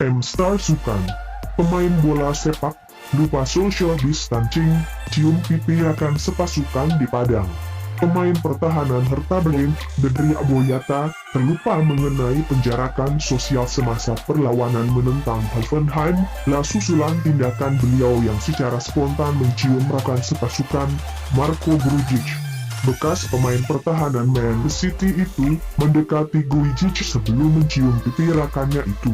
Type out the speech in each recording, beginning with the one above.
M-Star Sukan, pemain bola sepak, lupa social distancing, cium pipi akan sepasukan di padang. Pemain pertahanan Hertha Berlin, Dedri Aboyata, terlupa mengenai penjarakan sosial semasa perlawanan menentang Hoffenheim, lah susulan tindakan beliau yang secara spontan mencium rakan sepasukan, Marco Grujic. Bekas pemain pertahanan Manchester City itu mendekati Grujic sebelum mencium pipi rakannya itu.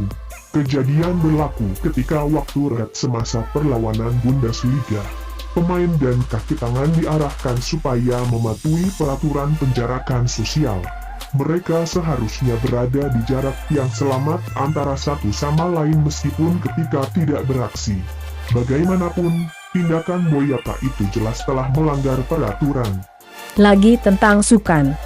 Kejadian berlaku ketika waktu rehat semasa perlawanan Bundesliga. Pemain dan kaki tangan diarahkan supaya mematuhi peraturan penjarakan sosial. Mereka seharusnya berada di jarak yang selamat antara satu sama lain meskipun ketika tidak beraksi. Bagaimanapun, tindakan Boyata itu jelas telah melanggar peraturan. Lagi tentang Sukan.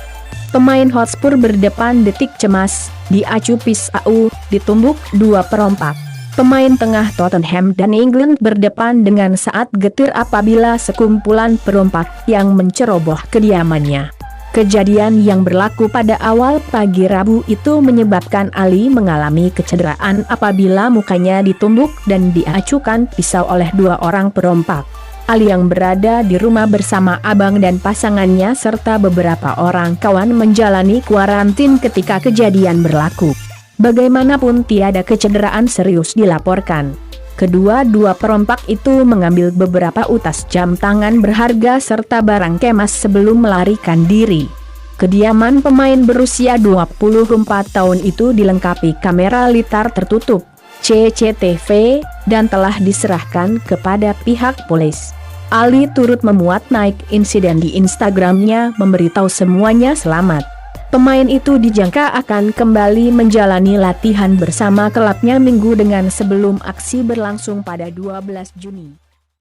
Pemain Hotspur berdepan detik cemas, diacu pisau, ditumbuk dua perompak. Pemain tengah Tottenham dan England berdepan dengan saat getir apabila sekumpulan perompak yang menceroboh kediamannya. Kejadian yang berlaku pada awal pagi Rabu itu menyebabkan Ali mengalami kecederaan apabila mukanya ditumbuk dan diacukan pisau oleh dua orang perompak. Ali yang berada di rumah bersama abang dan pasangannya serta beberapa orang kawan menjalani kuarantin ketika kejadian berlaku. Bagaimanapun tiada kecederaan serius dilaporkan. Kedua-dua perompak itu mengambil beberapa utas jam tangan berharga serta barang kemas sebelum melarikan diri. Kediaman pemain berusia 24 tahun itu dilengkapi kamera litar tertutup, CCTV, dan telah diserahkan kepada pihak polis. Ali turut memuat naik insiden di Instagramnya memberitahu semuanya selamat. Pemain itu dijangka akan kembali menjalani latihan bersama klubnya minggu dengan sebelum aksi berlangsung pada 12 Juni.